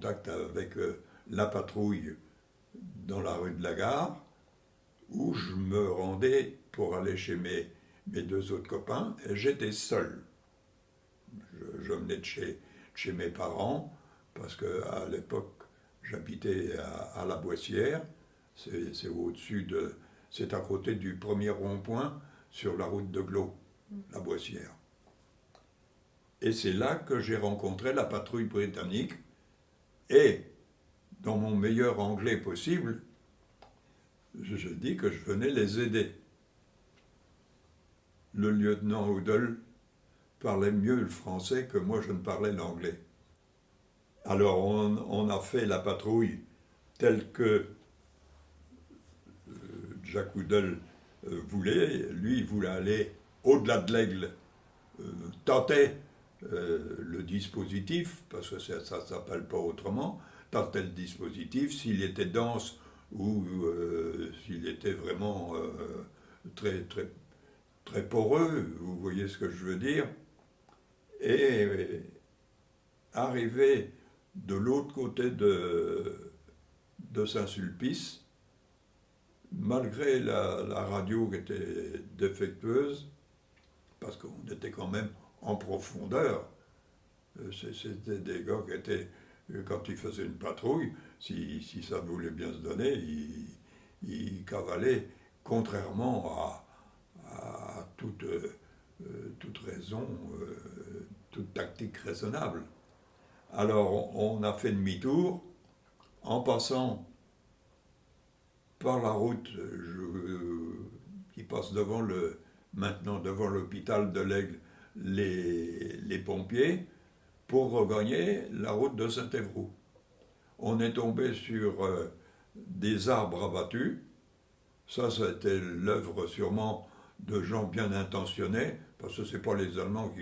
contact avec la patrouille dans la rue de la Gare, où je me rendais pour aller chez mes deux autres copains, et j'étais seul. Je venais de chez mes parents, parce qu'à l'époque, j'habitais à La Boissière, c'est au-dessus de... C'est à côté du premier rond-point sur la route de Glos, La Boissière. Et c'est là que j'ai rencontré la patrouille britannique, et dans mon meilleur anglais possible, je dis que je venais les aider. Le lieutenant Hoodle parlait mieux le français que moi je ne parlais l'anglais. Alors on a fait la patrouille telle que Jack Hoodle voulait. Lui, il voulait aller au-delà de l'Aigle, tenter le dispositif, parce que ça ne s'appelle pas autrement, tenter le dispositif, s'il était dense ou s'il était vraiment très, très, très poreux, vous voyez ce que je veux dire. Et arrivé de l'autre côté de Saint-Sulpice, malgré la radio qui était défectueuse, parce qu'on était quand même en profondeur, c'était des gars qui étaient, quand ils faisaient une patrouille, si ça voulait bien se donner, ils cavalaient contrairement à toute raison, toute tactique raisonnable. Alors on a fait demi-tour en passant par la route qui passe maintenant devant l'hôpital de l'Aigle, les pompiers, pour regagner la route de Saint-Évroult. On est tombé sur des arbres abattus. Ça a été l'œuvre sûrement de gens bien intentionnés, parce que ce n'est pas les Allemands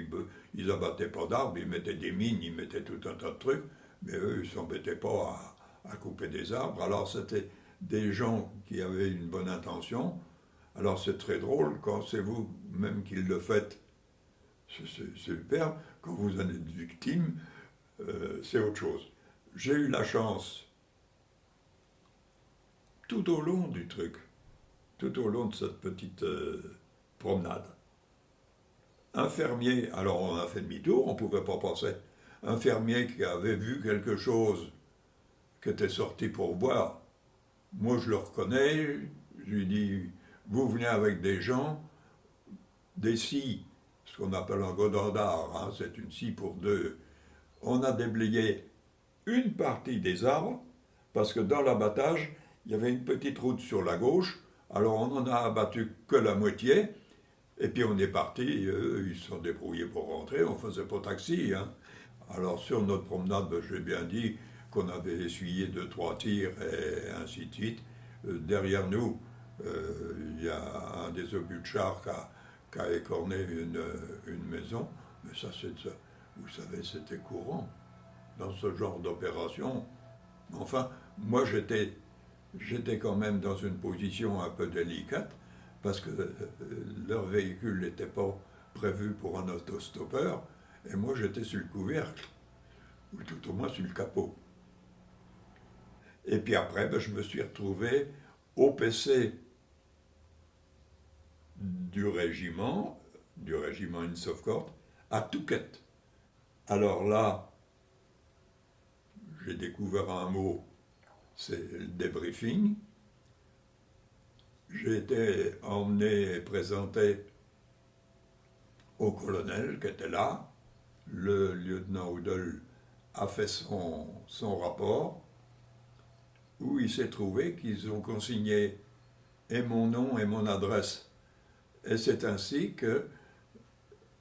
ils abattaient pas d'arbres, ils mettaient des mines, ils mettaient tout un tas de trucs, mais eux, ils ne s'embêtaient pas à couper des arbres. Alors c'était des gens qui avaient une bonne intention. Alors c'est très drôle quand c'est vous-même qui le faites. C'est super. Quand vous en êtes victime, c'est autre chose. J'ai eu la chance, tout au long du truc, tout au long de cette petite promenade, un fermier, alors on a fait demi-tour, on ne pouvait pas passer, un fermier qui avait vu quelque chose, qui était sorti pour boire, moi je le reconnais, je lui dis, vous venez avec des gens, des scies, ce qu'on appelle un godardard, hein, c'est une scie pour deux. On a déblayé une partie des arbres, parce que dans l'abattage, il y avait une petite route sur la gauche, alors on n'en a abattu que la moitié, et puis on est parti, ils se sont débrouillés pour rentrer, on ne faisait pas taxi. Hein. Alors sur notre promenade, j'ai bien dit qu'on avait essuyé 2-3 tirs et ainsi de suite. Derrière nous, il y a un des obus de char qui a écorné une maison, mais ça, vous savez, c'était courant dans ce genre d'opération. Enfin, moi j'étais quand même dans une position un peu délicate, parce que leur véhicule n'était pas prévu pour un autostoppeur, et moi j'étais sur le couvercle, ou tout au moins sur le capot. Et puis après, je me suis retrouvé au PC du régiment Innsofcourt, à Touquet. Alors là, j'ai découvert un mot, c'est le débriefing. J'ai été emmené et présenté au colonel qui était là. Le lieutenant Hoodle a fait son rapport, où il s'est trouvé qu'ils ont consigné et mon nom et mon adresse. Et c'est ainsi que,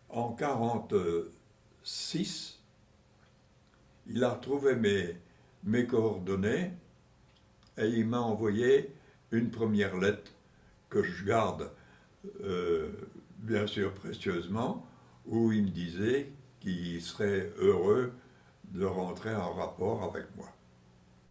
en 1946, il a retrouvé mes coordonnées et il m'a envoyé une première lettre que je garde bien sûr précieusement, où il me disait qu'il serait heureux de rentrer en rapport avec moi.